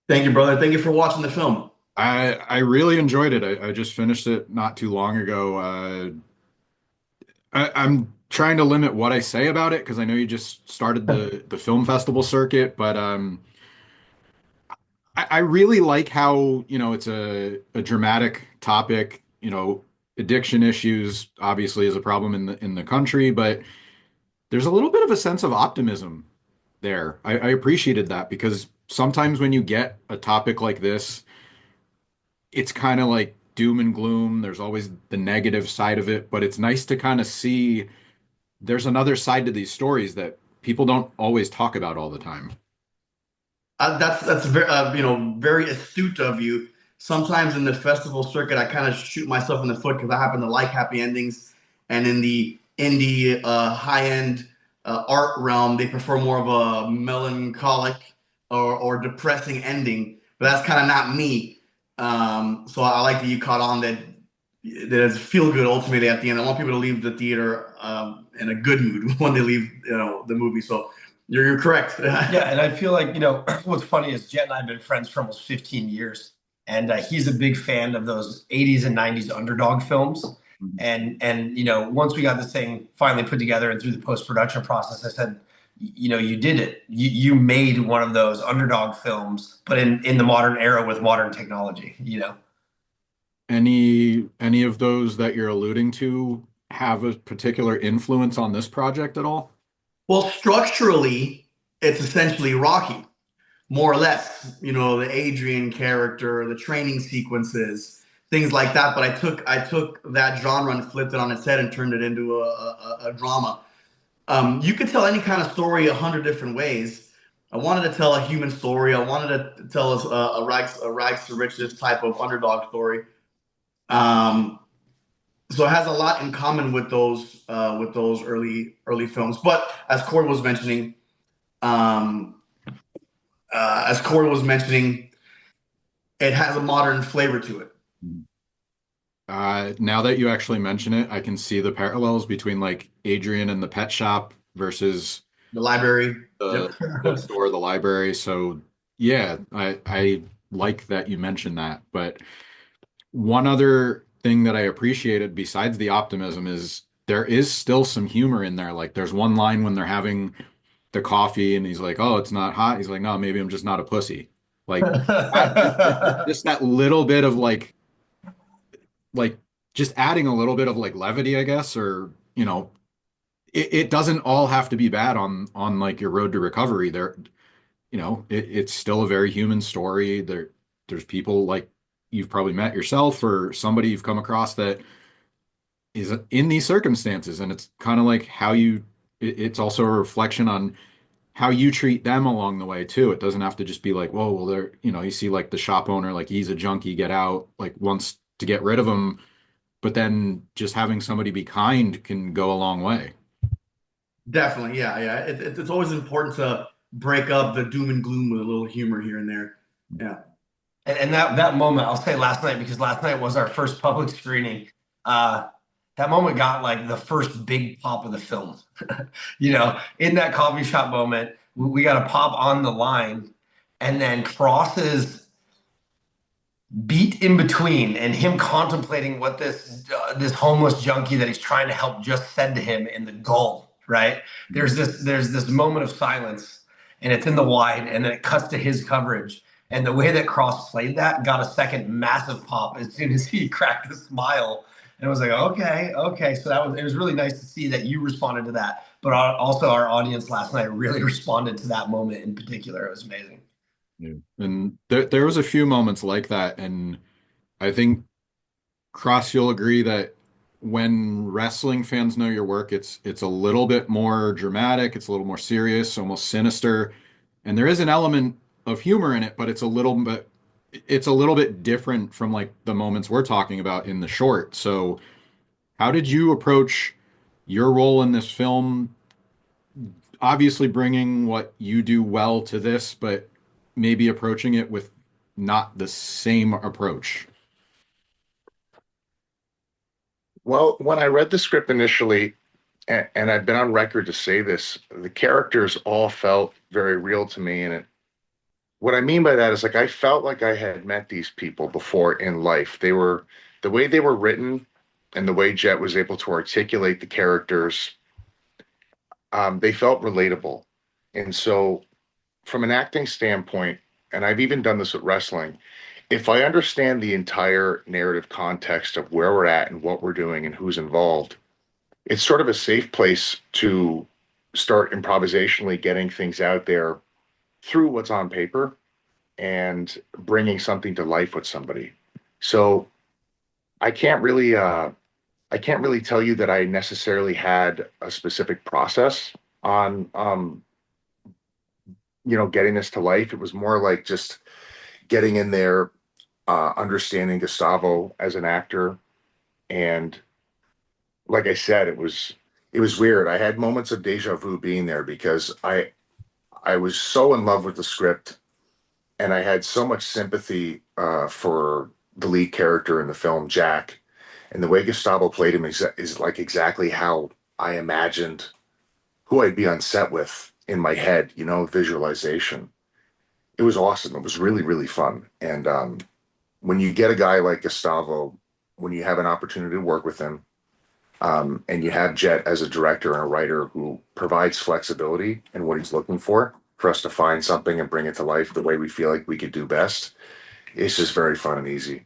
Thank you, brother. Thank you for watching the film. I really enjoyed it. I just finished it not too long ago. I'm trying to limit what I say about it because I know you just started the film festival circuit, but I really like how, it's a dramatic topic. Addiction issues obviously is a problem in the country, but there's a little bit of a sense of optimism there. I appreciated that because sometimes when you get a topic like this, it's kind of like doom and gloom. There's always the negative side of it, but it's nice to kind of see there's another side to these stories that people don't always talk about all the time. That's very very astute of you. Sometimes in the festival circuit, I kind of shoot myself in the foot because I happen to like happy endings, and in the indie high end art realm, they prefer more of a melancholic or depressing ending. But that's kind of not me. So I like that you caught on that it's feel good ultimately at the end. I want people to leave the theater in a good mood when they leave the movie. So you're correct. Yeah, and I feel like, what's funny is Jet and I have been friends for almost 15 years, and he's a big fan of those 80s and 90s underdog films. And once we got this thing finally put together and through the post-production process, I said, you did it. You made one of those underdog films, but in the modern era with modern technology. Any of those that you're alluding to have a particular influence on this project at all? Well, structurally, it's essentially Rocky, more or less. The Adrian character, the training sequences, things like that. But I took that genre and flipped it on its head and turned it into a drama. You could tell any kind of story 100 different ways. I wanted to tell a human story. I wanted to tell us a rags to riches type of underdog story. Um, so it has a lot in common with those early films. But um, as Cory was mentioning, it has a modern flavor to it. Now that you actually mention it, I can see the parallels between like Adrian and the pet shop versus The library. the Yep. bookstore, the library. So yeah, I like that you mentioned that. But one other thing that I appreciated besides the optimism is there is still some humor in there. Like there's one line when they're having the coffee and he's like, "Oh, it's not hot." He's like, "No, maybe I'm just not a pussy." Like just that little bit of like just adding a little bit of like levity, I guess, or it doesn't all have to be bad on like your road to recovery. It's still a very human story. There's people like you've probably met yourself or somebody you've come across that is in these circumstances, and it's kind of like it's also a reflection on how you treat them along the way too. It doesn't have to just be like, whoa, well, you see like the shop owner, like he's a junkie, get out, like wants to get rid of him, but then just having somebody be kind can go a long way. Definitely, yeah, yeah. It's always important to break up the doom and gloom with a little humor here and there. Yeah. And that moment, I'll say last night, because last night was our first public screening. Uh, that moment got like the first big pop of the film. In that coffee shop moment, we got a pop on the line, and then Cross's beat in between, and him contemplating what this homeless junkie that he's trying to help just said to him in the goal. Right there's this moment of silence, and it's in the wide, and then it cuts to his coverage. And the way that Cross played that got a second massive pop as soon as he cracked a smile. And it was like, okay, okay. So it was really nice to see that you responded to that. But also our audience last night really responded to that moment in particular. It was amazing. Yeah. And there was a few moments like that, and I think Cross, you'll agree that when wrestling fans know your work, it's a little bit more dramatic, it's a little more serious, almost sinister, and there is an element of humor in it, but it's a little bit different from like the moments we're talking about in the short. So, how did you approach your role in this film? Obviously, bringing what you do well to this, but maybe approaching it with not the same approach. Well, when I read the script initially, and I've been on record to say this, the characters all felt very real to me, and what I mean by that is like I felt like I had met these people before in life. They were the way they were written and the way Jett was able to articulate the characters, they felt relatable. And so from an acting standpoint, and I've even done this with wrestling, if I understand the entire narrative context of where we're at and what we're doing and who's involved, it's sort of a safe place to start improvisationally getting things out there through what's on paper and bringing something to life with somebody. So I can't really I can't really tell you that I necessarily had a specific process on getting this to life. It was more like just getting in there, understanding Gustavo as an actor, and like I said, it was weird. I had moments of deja vu being there because I was so in love with the script, and I had so much sympathy for the lead character in the film, Jack, and the way Gustavo played him is like exactly how I imagined who I'd be on set with in my head, visualization. It was awesome. It was really, really fun. And when you get a guy like Gustavo, when you have an opportunity to work with him, and you have Jett as a director and a writer who provides flexibility in what he's looking for us to find something and bring it to life the way we feel like we could do best, it's just very fun and easy.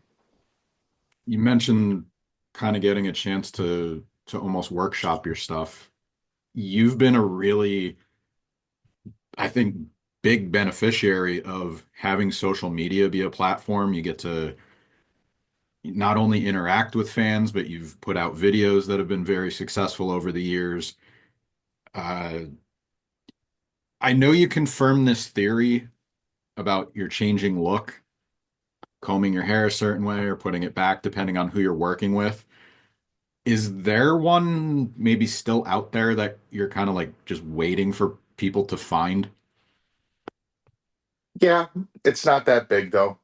You mentioned kind of getting a chance to almost workshop your stuff. You've been a really, I think, big beneficiary of having social media be a platform. You get to not only interact with fans, but you've put out videos that have been very successful over the years. Uh, I know you confirmed this theory about your changing look, combing your hair a certain way or putting it back, depending on who you're working with. Is there one maybe still out there that you're kind of like just waiting for people to find? Yeah, it's not that big though.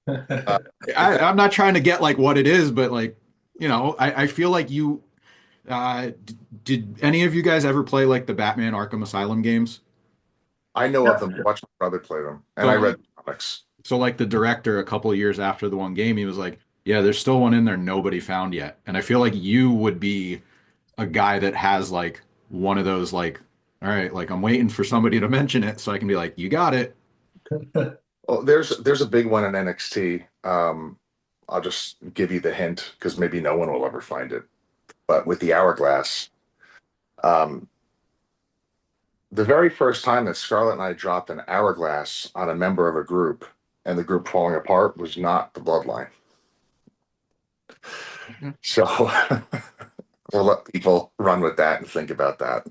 Uh, I'm not trying to get like what it is, but like, I feel like did any of you guys ever play like the Batman Arkham Asylum games? I know of them. I watched my brother play them, and So I like, read the comics. so like the director a couple of years after the one game, he was like, yeah, there's still one in there nobody found yet. And I feel like you would be a guy that has like one of those like, all right, like I'm waiting for somebody to mention it so I can be like, you got it. Well, there's a big one in NXT. I'll just give you the hint because maybe no one will ever find it. But with the hourglass, um, the very first time that Scarlett and I dropped an hourglass on a member of a group and the group falling apart was not the bloodline. So we'll let people run with that and think about that.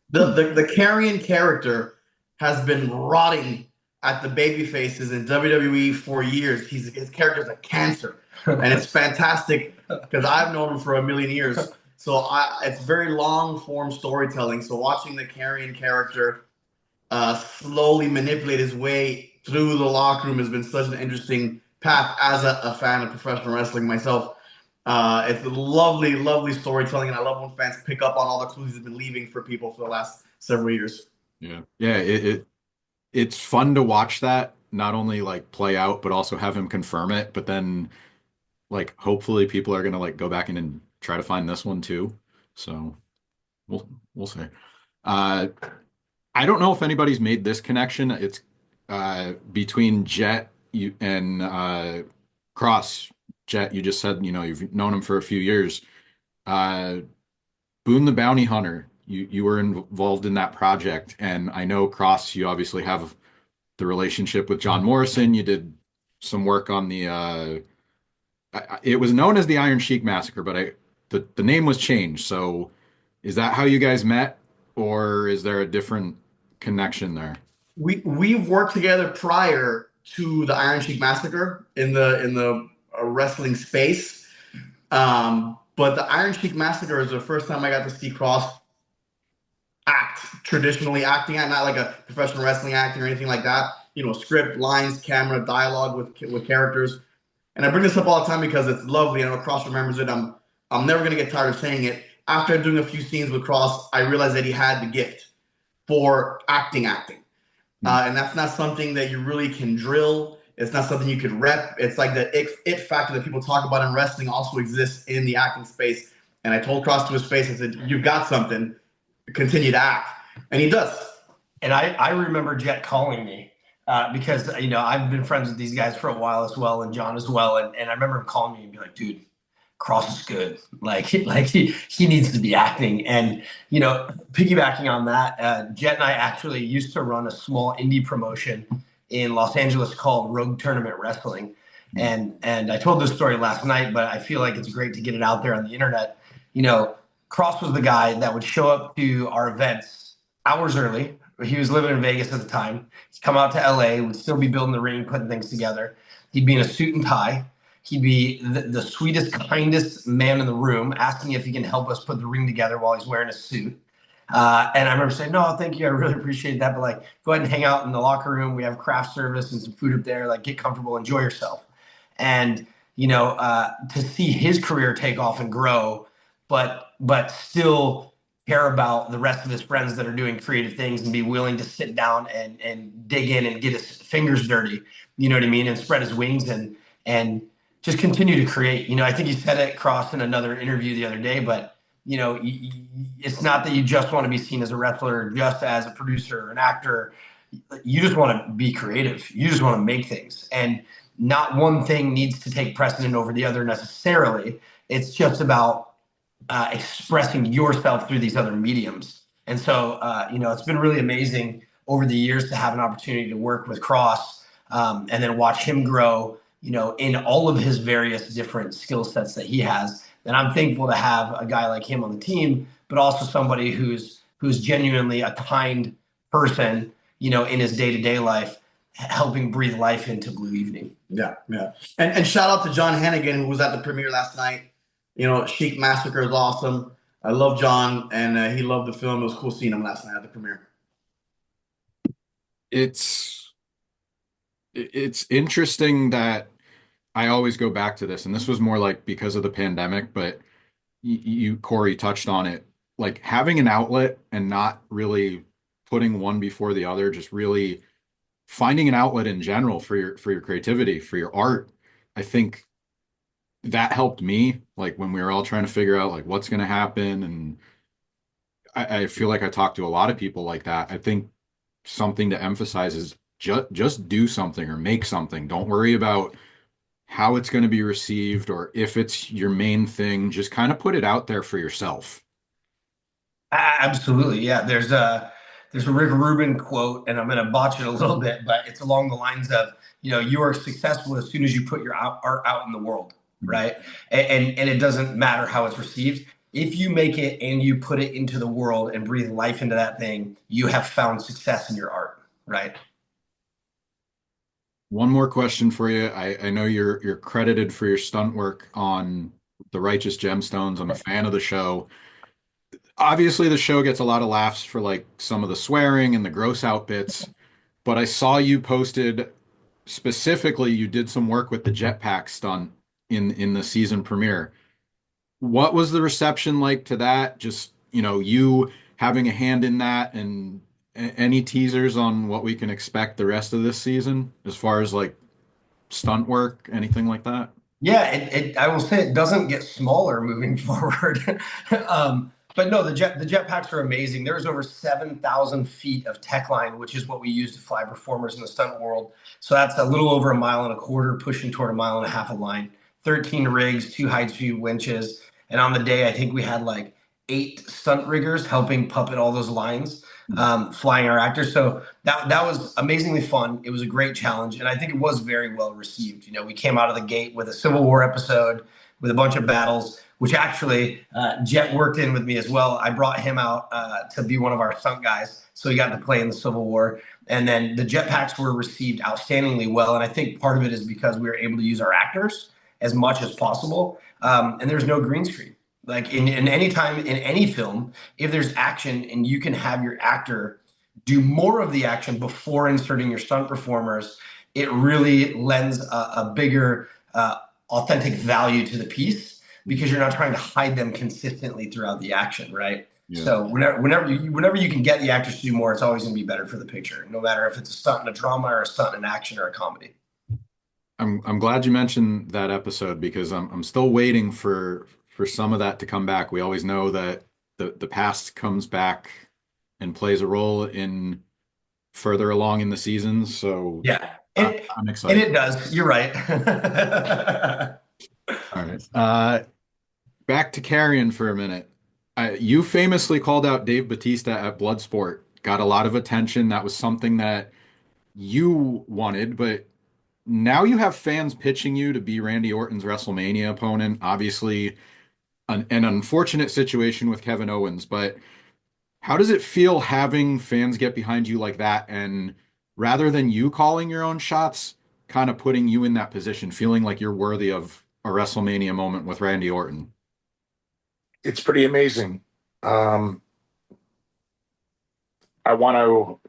The Karrion character has been rotting at the baby faces in WWE for years. His character's a cancer, and it's fantastic because I've known him for a million years. So it's very long form storytelling. So watching the Karrion character slowly manipulate his way through the locker room has been such an interesting path as a fan of professional wrestling myself. It's lovely, lovely storytelling, and I love when fans pick up on all the clues he's been leaving for people for the last several years. Yeah. Yeah. It's fun to watch that not only like play out, but also have him confirm it. But then like hopefully people are gonna like go back in and try to find this one too. So we'll see. Uh I don't know if anybody's made this connection. It's between Jett and Kross. Jett, you just said, you've known him for a few years. Uh Boone the Bounty Hunter, you were involved in that project, and I know Kross, you obviously have the relationship with John Morrison. You did some work on it was known as the Iron Sheik Massacre, but the name was changed. So is that how you guys met, or is there a different connection there? We've worked together prior to the Iron Sheik Massacre in the wrestling space. But the Iron Sheik Massacre is the first time I got to see Kross act, traditionally acting, not like a professional wrestling acting or anything like that. Script, lines, camera, dialogue with characters. And I bring this up all the time because it's lovely. I know Kross remembers it. I'm never gonna get tired of saying it. After doing a few scenes with Kross, I realized that he had the gift for acting. And that's not something that you really can drill. It's not something you could rep. It's like the it factor that people talk about in wrestling also exists in the acting space. And I told Kross to his face, I said, "You've got something. Continue to act." And he does. And I remember Jett calling me because, I've been friends with these guys for a while as well, and John as well. And I remember him calling me and be like, "Dude, Kross is good. Like he needs to be acting." And, piggybacking on that, Jett and I actually used to run a small indie promotion in Los Angeles called Rogue Tournament Wrestling. And I told this story last night, but I feel like it's great to get it out there on the internet. Kross was the guy that would show up to our events hours early. He was living in Vegas at the time. He'd come out to LA, would still be building the ring, putting things together. He'd be in a suit and tie. He'd be the sweetest, kindest man in the room, asking if he can help us put the ring together while he's wearing a suit. And I remember saying, "No, thank you. I really appreciate that. But go ahead and hang out in the locker room. We have craft service and some food up there. Get comfortable, enjoy yourself." And, to see his career take off and grow, but still care about the rest of his friends that are doing creative things and be willing to sit down and dig in and get his fingers dirty, you know what I mean? And spread his wings and just continue to create. I think you said it, Kross, in another interview the other day, but it's not that you just want to be seen as a wrestler, just as a producer or an actor. You just want to be creative. You just want to make things. And not one thing needs to take precedent over the other necessarily. It's just about expressing yourself through these other mediums. And so, it's been really amazing over the years to have an opportunity to work with Kross and then watch him grow, in all of his various different skill sets that he has. And I'm thankful to have a guy like him on the team, but also somebody who's genuinely a kind person, in his day-to-day life, helping breathe life into Blue Evening. Yeah. And shout out to John Hannigan, who was at the premiere last night. Chic Massacre is awesome. I love John, and he loved the film. It was cool seeing him last night at the premiere. It's interesting that I always go back to this, and this was more like because of the pandemic, but you, Cory, touched on it. Like having an outlet and not really putting one before the other, just really finding an outlet in general for your creativity, for your art. I think that helped me, like when we were all trying to figure out like what's going to happen. And I feel like I talked to a lot of people like that. I think something to emphasize is just do something or make something. Don't worry about how it's going to be received or if it's your main thing. Just kind of put it out there for yourself. Absolutely. Yeah. There's a Rick Rubin quote, and I'm going to botch it a little bit, but it's along the lines of, you are successful as soon as you put your art out in the world. Right. And it doesn't matter how it's received. If you make it and you put it into the world and breathe life into that thing, you have found success in your art. Right. One more question for you. I know you're credited for your stunt work on the Righteous Gemstones. I'm a fan of the show. Obviously, the show gets a lot of laughs for like some of the swearing and the gross out bits, but I saw you posted specifically, you did some work with the jetpack stunt in the season premiere. What was the reception like to that? Just, you having a hand in that, and any teasers on what we can expect the rest of this season as far as like stunt work, anything like that? Yeah, I will say it doesn't get smaller moving forward. But no, the jetpacks are amazing. There's over 7,000 feet of tech line, which is what we use to fly performers in the stunt world. So that's a little over 1.25 miles, pushing toward 1.5 miles of line. 13 rigs, 2 high-speed winches, and on the day I think we had like 8 stunt riggers helping puppet all those lines, flying our actors. So that was amazingly fun. It was a great challenge, and I think it was very well received. We came out of the gate with a Civil War episode with a bunch of battles, which actually Jett worked in with me as well. I brought him out to be one of our stunt guys, so he got to play in the Civil War. And then the jetpacks were received outstandingly well, and I think part of it is because we were able to use our actors as much as possible, and there's no green screen. Like in any time in any film, if there's action and you can have your actor do more of the action before inserting your stunt performers, it really lends a bigger authentic value to the piece, because you're not trying to hide them consistently throughout the action, right? Yeah. So whenever you can get the actors to do more, it's always going to be better for the picture, no matter if it's a stunt in a drama or a stunt in action or a comedy. I'm glad you mentioned that episode because I'm still waiting for some of that to come back. We always know that the past comes back and plays a role in further along in the seasons. So Yeah, I'm and excited. it does. You're right. All right. Back to Karrion for a minute. You famously called out Dave Bautista at Bloodsport. Got a lot of attention. That was something that you wanted, but now you have fans pitching you to be Randy Orton's WrestleMania opponent. Obviously, an unfortunate situation with Kevin Owens, but how does it feel having fans get behind you like that and rather than you calling your own shots, kind of putting you in that position, feeling like you're worthy of a WrestleMania moment with Randy Orton? It's pretty amazing. Um, I want to.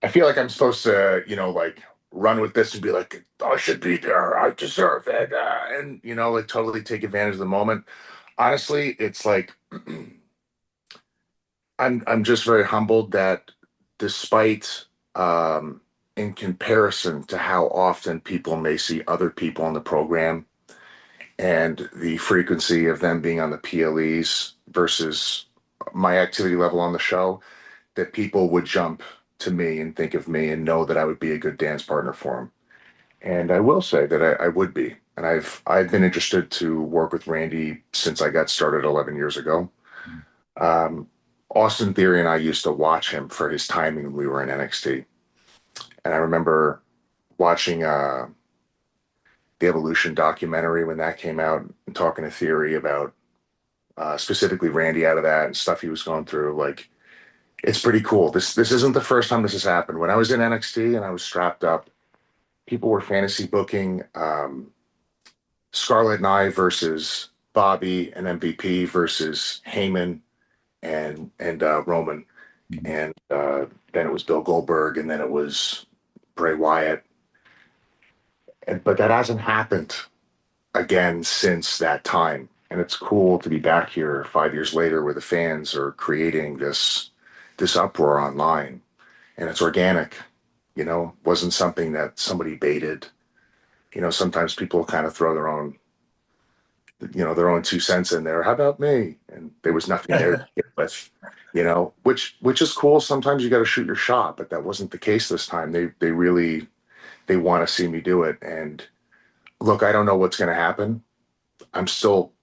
I feel like I'm supposed to, like run with this and be like, I should be there. I deserve it, and like totally take advantage of the moment. Honestly, it's like I'm just very humbled that despite in comparison to how often people may see other people on the program and the frequency of them being on the PLEs versus my activity level on the show, that people would jump to me and think of me and know that I would be a good dance partner for them. And I will say that I would be. And I've been interested to work with Randy since I got started 11 years ago. Um, Austin Theory and I used to watch him for his timing when we were in NXT. And I remember watching the Evolution documentary when that came out and talking to Theory about specifically Randy out of that and stuff he was going through. Like, it's pretty cool. This isn't the first time this has happened. When I was in NXT and I was strapped up, people were fantasy booking Scarlett and I versus Bobby and MVP versus Heyman and Roman, and then it was Bill Goldberg, and then it was Bray Wyatt. But that hasn't happened again since that time, and it's cool to be back here 5 years later, where the fans are creating this uproar online, and it's organic. Wasn't something that somebody baited. Sometimes people kind of throw their own 2 cents in there. How about me? And there was nothing there to get with, which is cool. Sometimes you got to shoot your shot, but that wasn't the case this time. They really they want to see me do it. And look, I don't know what's going to happen. I'm still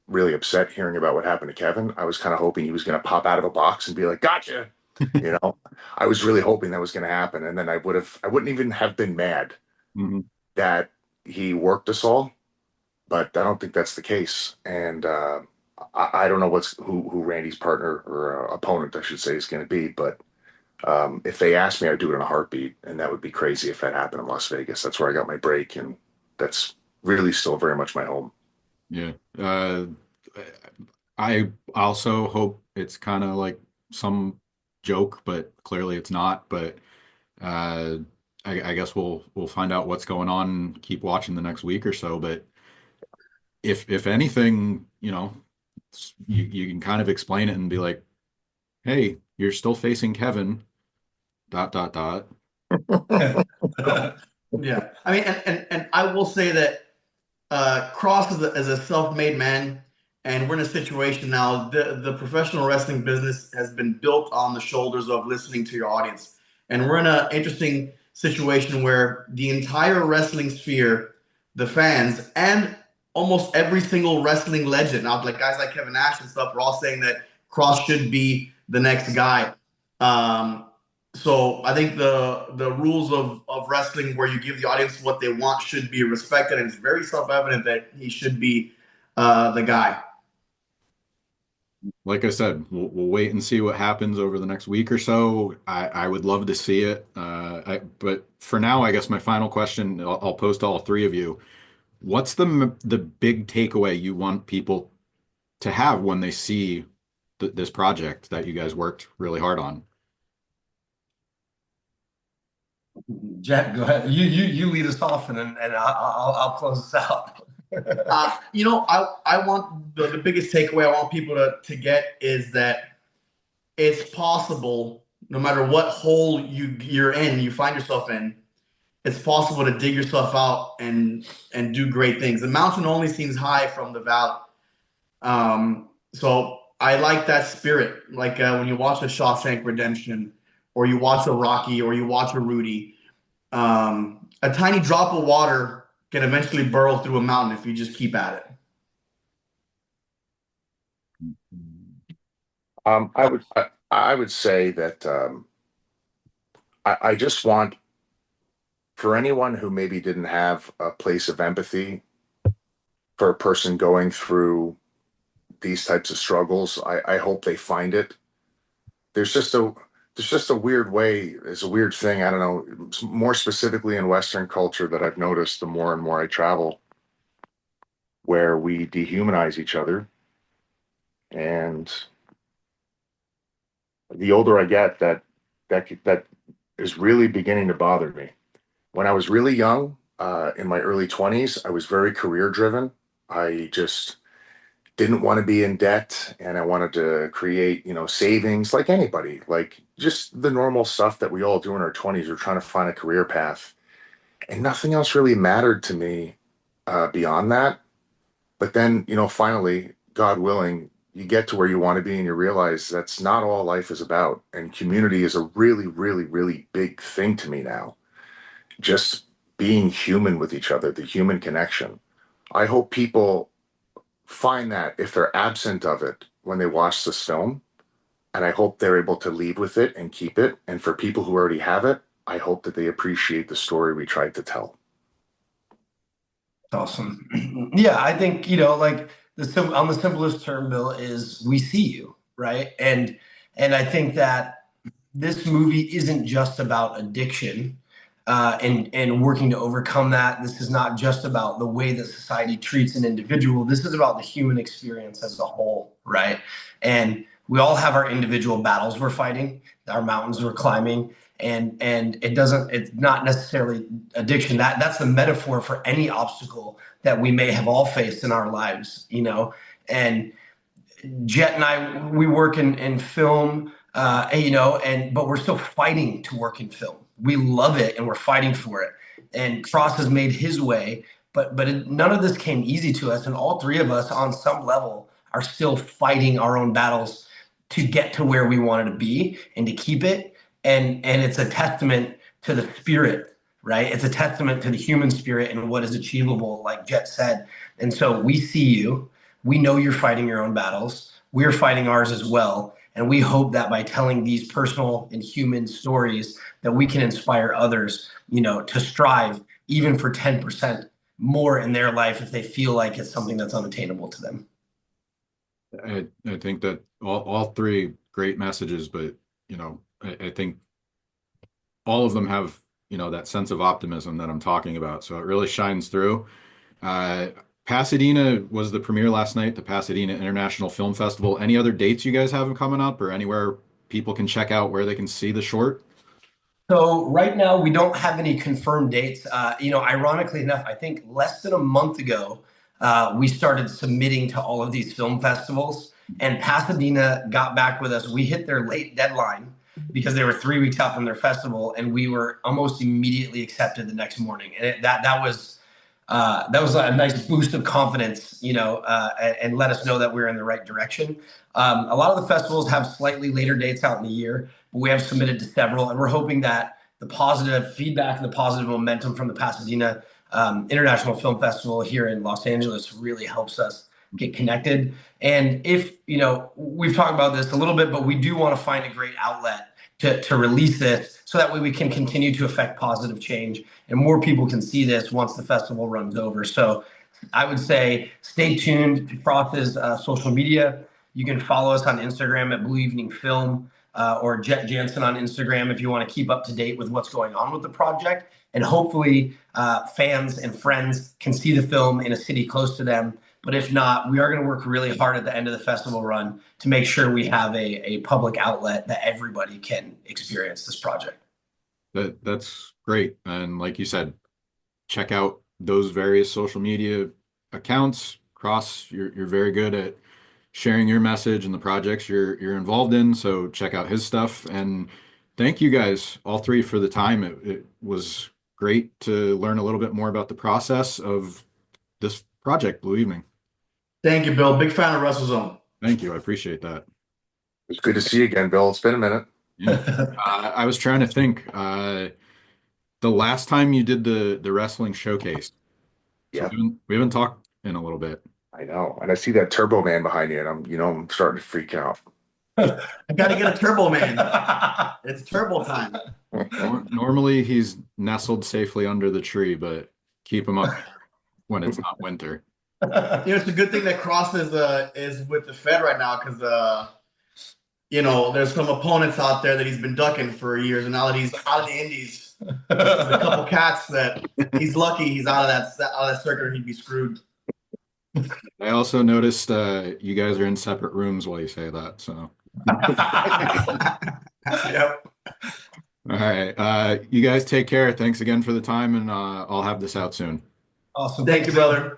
really upset hearing about what happened to Kevin. I was kind of hoping he was going to pop out of a box and be like, "Gotcha." I was really hoping that was going to happen, and then I wouldn't even have been mad Mm-hmm. that he worked us all, but I don't think that's the case. And I don't know who Randy's partner or opponent, I should say, is going to be. But if they asked me, I'd do it in a heartbeat, and that would be crazy if that happened in Las Vegas. That's where I got my break, and that's really still very much my home. Yeah. I also hope it's kind of like some joke, but clearly it's not. But uh, I guess we'll find out what's going on and keep watching the next week or so. But if anything, you can kind of explain it and be like, hey, you're still facing Kevin, dot, dot, dot. Yeah, I mean, and I will say that Kross is a self-made man, and we're in a situation now. The professional wrestling business has been built on the shoulders of listening to your audience, and we're in an interesting situation where the entire wrestling sphere, the fans, and almost every single wrestling legend, now like guys like Kevin Nash and stuff, are all saying that Kross should be the next guy. So I think the rules of wrestling, where you give the audience what they want, should be respected, and it's very self-evident that he should be the guy. Like I said, we'll wait and see what happens over the next week or so. I would love to see it. But for now, I guess my final question, I'll pose to all three of you. What's the big takeaway you want people to have when they see this project that you guys worked really hard on? Jett, go ahead. You lead us off, and I'll close us out. I want the biggest takeaway I want people to get is that it's possible, no matter what hole you're in, you find yourself in, it's possible to dig yourself out and do great things. The mountain only seems high from the valley. So I like that spirit. Like when you watch a Shawshank Redemption, or you watch a Rocky, or you watch a Rudy, a tiny drop of water can eventually burrow through a mountain if you just keep at it. I would say that I just want, for anyone who maybe didn't have a place of empathy for a person going through these types of struggles, I hope they find it. There's just a there's just a weird way, it's a weird thing, I don't know, more specifically in Western culture that I've noticed the more and more I travel, where we dehumanize each other. And the older I get, that is really beginning to bother me. When I was really young, in my early 20s, I was very career driven. I just didn't want to be in debt, and I wanted to create, savings like anybody, like just the normal stuff that we all do in our 20s. We're trying to find a career path, and nothing else really mattered to me beyond that. But then, finally, God willing, you get to where you want to be and you realize that's not all life is about. And community is a really, really, really big thing to me now. Just being human with each other, the human connection. I hope people find that if they're absent of it when they watch this film. And I hope they're able to leave with it and keep it. And for people who already have it, I hope that they appreciate the story we tried to tell. Awesome. Yeah, I think, like on the simplest term, Bill, is we see you, right? And I think that this movie isn't just about addiction and working to overcome that. This is not just about the way that society treats an individual. This is about the human experience as a whole, right? And we all have our individual battles we're fighting, our mountains we're climbing, and it's not necessarily addiction. That's the metaphor for any obstacle that we may have all faced in our lives. And Jett and I, we work in film, but we're still fighting to work in film. We love it and we're fighting for it. And Kross has made his way, but none of this came easy to us. And all three of us, on some level, are still fighting our own battles to get to where we wanted to be and to keep it. And it's a testament to the spirit, right? It's a testament to the human spirit and what is achievable, like Jett said. And so we see you. We know you're fighting your own battles. We're fighting ours as well. And we hope that by telling these personal and human stories that we can inspire others, to strive even for 10% more in their life if they feel like it's something that's unattainable to them. I think that all three great messages, but I think all of them have that sense of optimism that I'm talking about. So it really shines through. Uh, Pasadena was the premiere last night, the Pasadena International Film Festival. Any other dates you guys have coming up, or anywhere people can check out where they can see the short? So right now we don't have any confirmed dates. Ironically enough, I think less than a month ago, we started submitting to all of these film festivals, and Pasadena got back with us. We hit their late deadline because they were 3 weeks out from their festival, and we were almost immediately accepted the next morning. And that was a nice boost of confidence, and let us know that we're in the right direction. A lot of the festivals have slightly later dates out in the year, but we have submitted to several, and we're hoping that the positive feedback and the positive momentum from the Pasadena International Film Festival here in Los Angeles really helps us get connected. And if, we've talked about this a little bit, but we do want to find a great outlet to release this so that way we can continue to affect positive change and more people can see this once the festival runs over. So I would say stay tuned to Kross's social media. You can follow us on Instagram at Blue Evening Film, or Jett Jansen on Instagram if you want to keep up to date with what's going on with the project. And hopefully fans and friends can see the film in a city close to them. But if not, we are going to work really hard at the end of the festival run to make sure we have a public outlet that everybody can experience this project. That's great. And like you said, check out those various social media accounts. Kross, you're very good at sharing your message and the projects you're involved in. So check out his stuff. And thank you guys, all three, for the time. It was great to learn a little bit more about the process of this project, Blue Evening. Thank you, Bill. Big fan of WrestleZone. Thank you. I appreciate that. It's good to see you again, Bill. It's been a minute. Yeah. I was trying to think. The last time you did the wrestling showcase, Yeah, we haven't talked in a little bit. I know. And I see that Turbo Man behind you, and I'm starting to freak out. I got to get a Turbo Man. It's turbo time. Normally he's nestled safely under the tree, but keep him up when it's not winter. It's a good thing that Kross is with the Fed right now, because there's some opponents out there that he's been ducking for years, and now that he's out of the Indies, there's a couple cats that he's lucky he's out of that circuit, or he'd be screwed. I also noticed you guys are in separate rooms while you say that, so. Yep. All right. You guys take care. Thanks again for the time, and I'll have this out soon. Awesome. Thank you, brother.